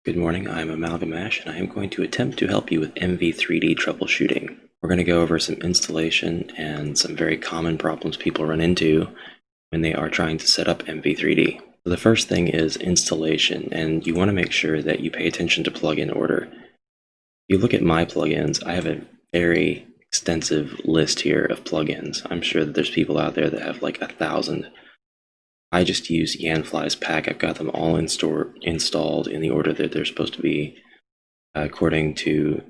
Good morning, I'm AmalgamAsh, and I am going to attempt to help you with MV3D troubleshooting. We're going to go over some installation and some very common problems people run into when they are trying to set up MV3D. So the first thing is installation, and you want to make sure that you pay attention to plugin order. If you look at my plugins, I have a very extensive list here of plugins. I'm sure that there's people out there that have like 1,000. I just use Yanfly's pack. I've got them all installed in the order that they're supposed to be according to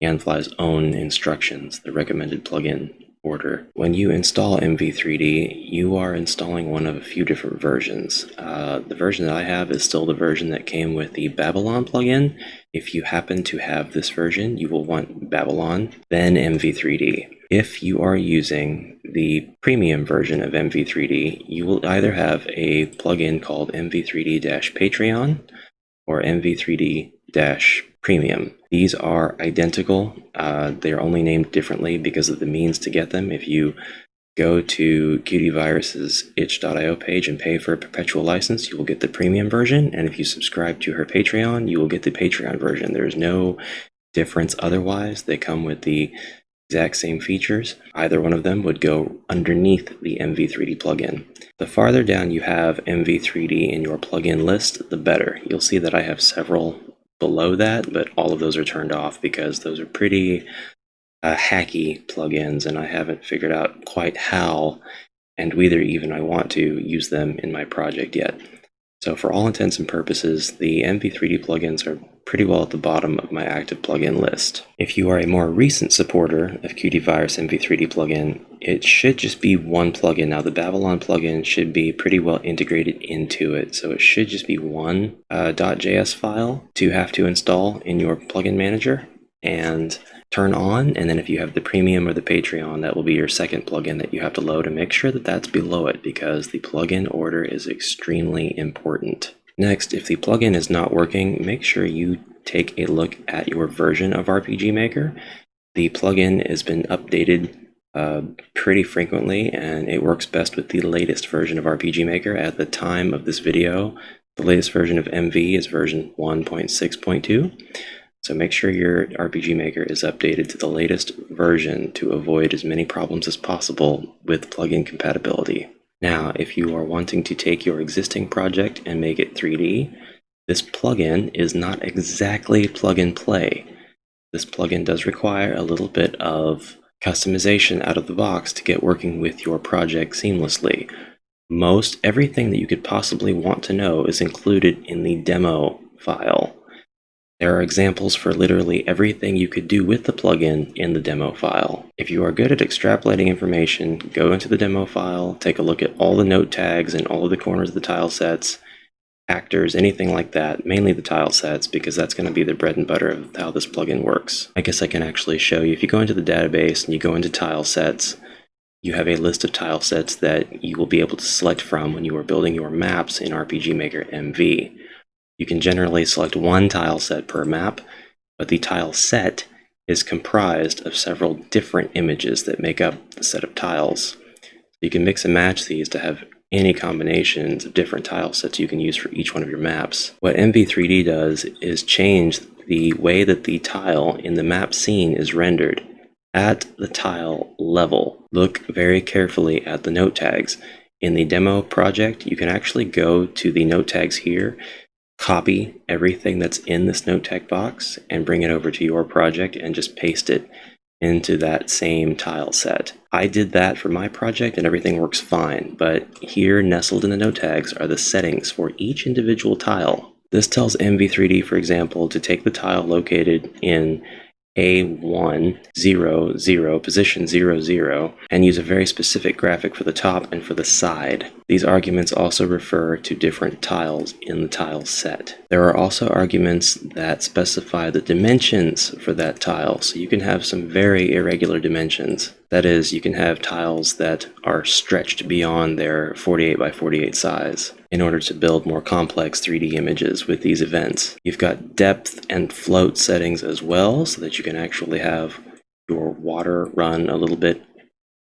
Yanfly's own instructions, the recommended plugin order. When you install MV3D, you are installing one of a few different versions. The version that I have is still the version that came with the Babylon plugin. If you happen to have this version, you will want Babylon, then MV3D. If you are using the premium version of MV3D, you will either have a plugin called MV3D-Patreon or MV3D-Premium. These are identical. They are only named differently because of the means to get them. If you go to QTvirus's itch.io page and pay for a perpetual license, you will get the premium version. And if you subscribe to her Patreon, you will get the Patreon version. There is no difference otherwise. They come with the exact same features. Either one of them would go underneath the MV3D plugin. The farther down you have MV3D in your plugin list, the better. You'll see that I have several below that, but all of those are turned off because those are pretty hacky plugins, and I haven't figured out quite how and whether even I want to use them in my project yet. So for all intents and purposes, the MV3D plugins are pretty well at the bottom of my active plugin list. If you are a more recent supporter of QTvirus MV3D plugin, it should just be one plugin. Now the Babylon plugin should be pretty well integrated into it, so it should just be one .js file to have to install in your plugin manager and turn on, and then if you have the premium or the Patreon, that will be your second plugin that you have to load, and make sure that that's below it because the plugin order is extremely important. Next, if the plugin is not working, make sure you take a look at your version of RPG Maker. The plugin has been updated pretty frequently, and it works best with the latest version of RPG Maker. At the time of this video, the latest version of MV is version 1.6.2. So make sure your RPG Maker is updated to the latest version to avoid as many problems as possible with plugin compatibility. Now, if you are wanting to take your existing project and make it 3D, this plugin is not exactly plug and play. This plugin does require a little bit of customization out of the box to get working with your project seamlessly. Most everything that you could possibly want to know is included in the demo file. There are examples for literally everything you could do with the plugin in the demo file. If you are good at extrapolating information, go into the demo file, take a look at all the note tags and all of the corners of the tile sets, actors, anything like that, mainly the tile sets, because that's going to be the bread and butter of how this plugin works. I guess I can actually show you. If you go into the database and you go into tile sets, you have a list of tile sets that you will be able to select from when you are building your maps in RPG Maker MV. You can generally select one tile set per map, but the tile set is comprised of several different images that make up the set of tiles. You can mix and match these to have any combinations of different tile sets you can use for each one of your maps. What MV3D does is change the way that the tile in the map scene is rendered at the tile level. Look very carefully at the note tags. In the demo project, you can actually go to the note tags here, copy everything that's in this note tag box and bring it over to your project and just paste it into that same tile set. I did that for my project and everything works fine, but here nestled in the note tags are the settings for each individual tile. This tells MV3D, for example, to take the tile located in A1, 0, 0, position 0, 0, and use a very specific graphic for the top and for the side. These arguments also refer to different tiles in the tile set. There are also arguments that specify the dimensions for that tile, so you can have some very irregular dimensions. That is, you can have tiles that are stretched beyond their 48 by 48 size in order to build more complex 3D images with these events. You've got depth and float settings as well, so that you can actually have your water run a little bit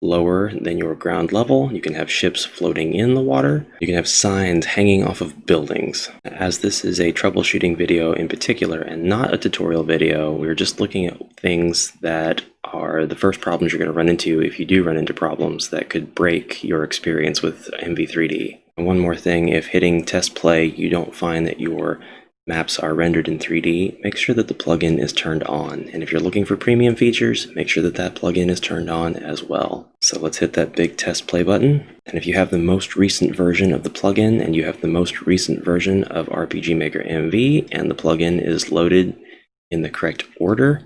lower than your ground level. You can have ships floating in the water. You can have signs hanging off of buildings. As this is a troubleshooting video in particular and not a tutorial video, we're just looking at things that are the first problems you're going to run into if you do run into problems that could break your experience with MV3D. And one more thing, if hitting test play you don't find that your maps are rendered in 3D, make sure that the plugin is turned on. And if you're looking for premium features, make sure that that plugin is turned on as well. So let's hit that big test play button. And if you have the most recent version of the plugin and you have the most recent version of RPG Maker MV and the plugin is loaded in the correct order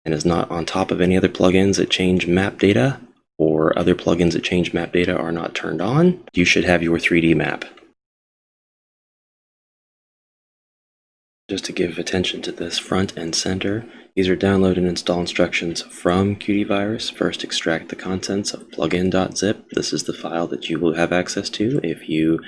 and is not on top of any other plugins that change map data, or other plugins that change map data are not turned on, you should have your 3D map. Just to give attention to this front and center, these are download and install instructions from QTvirus. First, extract the contents of plugin.zip. This is the file that you will have access to if you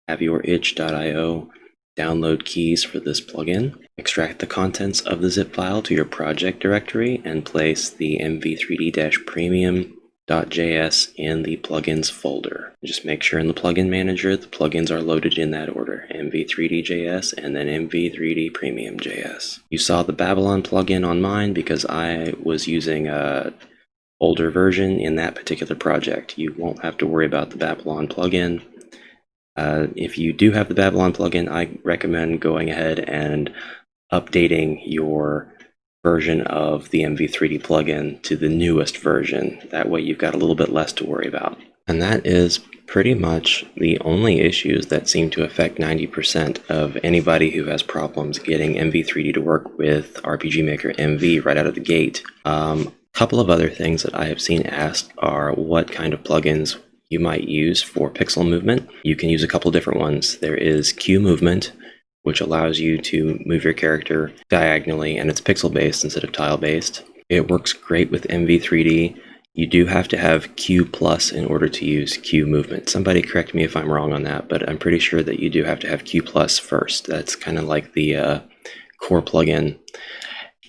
have your itch.io download keys for this plugin. Extract the contents of the zip file to your project directory and place the MV3D-premium.js in the plugins folder. Just make sure in the plugin manager the plugins are loaded in that order: MV3D.js and then MV3D Premium.js. You saw the Babylon plugin on mine because I was using a older version in that particular project. You won't have to worry about the Babylon plugin. If you do have the Babylon plugin, I recommend going ahead and updating your version of the MV3D plugin to the newest version. That way you've got a little bit less to worry about. And that is pretty much the only issues that seem to affect 90% of anybody who has problems getting MV3D to work with RPG Maker MV right out of the gate. Couple of other things that I have seen asked are what kind of plugins you might use for pixel movement. You can use a couple different ones. There is QMovement, which allows you to move your character diagonally, and it's pixel-based instead of tile-based. It works great with MV3D. You do have to have QPlus in order to use QMovement. Somebody correct me if I'm wrong on that, but I'm pretty sure that you do have to have QPlus first. That's kind of like the core plugin.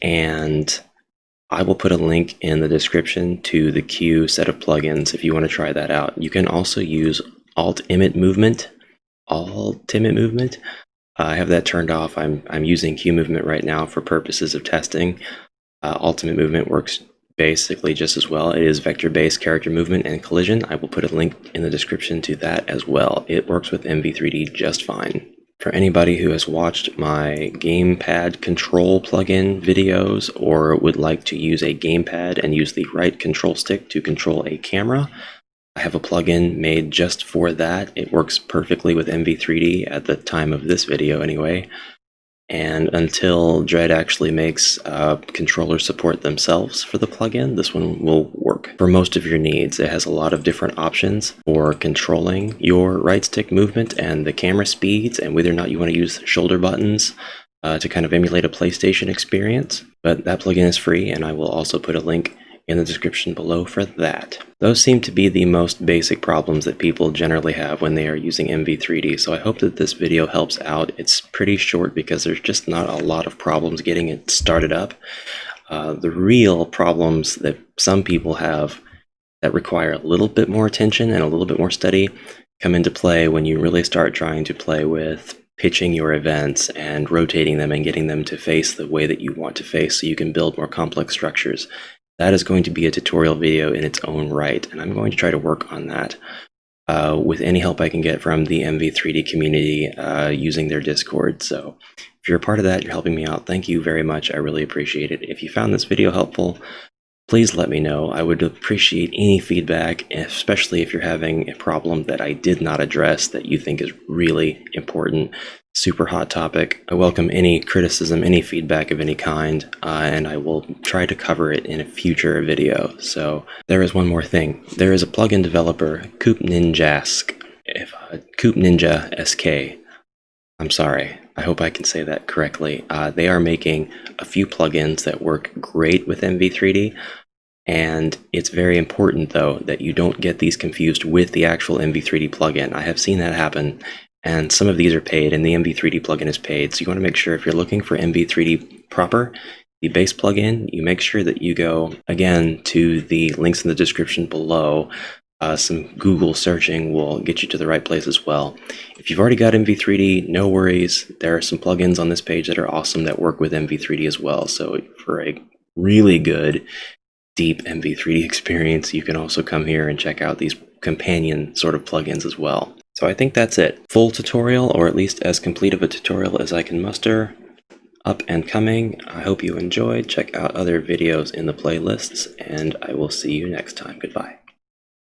And I will put a link in the description to the Q set of plugins if you want to try that out. You can also use Altimit Movement. I have that turned off. I'm using QMovement right now for purposes of testing. Altimit Movement works basically just as well. It is vector-based character movement and collision. I will put a link in the description to that as well. It works with MV3D just fine. For anybody who has watched my gamepad control plugin videos or would like to use a gamepad and use the right control stick to control a camera, I have a plugin made just for that. It works perfectly with MV3D at the time of this video anyway. And until Dread actually makes controllers support themselves for the plugin, this one will work for most of your needs. It has a lot of different options for controlling your right stick movement and the camera speeds and whether or not you want to use shoulder buttons to kind of emulate a PlayStation experience. But that plugin is free, and I will also put a link in the description below for that. Those seem to be the most basic problems that people generally have when they are using MV3D, so I hope that this video helps out. It's pretty short because there's just not a lot of problems getting it started up. The real problems that some people have that require a little bit more attention and a little bit more study come into play when you really start trying to play with pitching your events and rotating them and getting them to face the way that you want to face so you can build more complex structures. That is going to be a tutorial video in its own right, and I'm going to try to work on that with any help I can get from the MV3D community using their Discord. So if you're a part of that, you're helping me out. Thank you very much. I really appreciate it. If you found this video helpful, please let me know. I would appreciate any feedback, especially if you're having a problem that I did not address that you think is really important. Super hot topic. I welcome any criticism, any feedback of any kind, and I will try to cover it in a future video. So there is one more thing. There is a plugin developer, Coopninjask, Coopninjask. I'm sorry. I hope I can say that correctly. They are making a few plugins that work great with MV3D, and it's very important, though, that you don't get these confused with the actual MV3D plugin. I have seen that happen. And some of these are paid, and the MV3D plugin is paid. So you want to make sure if you're looking for MV3D proper, the base plugin, you make sure that you go, again, to the links in the description below. Some Google searching will get you to the right place as well. If you've already got MV3D, no worries. There are some plugins on this page that are awesome that work with MV3D as well. So for a really good, deep MV3D experience, you can also come here and check out these companion sort of plugins as well. So I think that's it. Full tutorial, or at least as complete of a tutorial as I can muster, up and coming. I hope you enjoyed. Check out other videos in the playlists, and I will see you next time. Goodbye.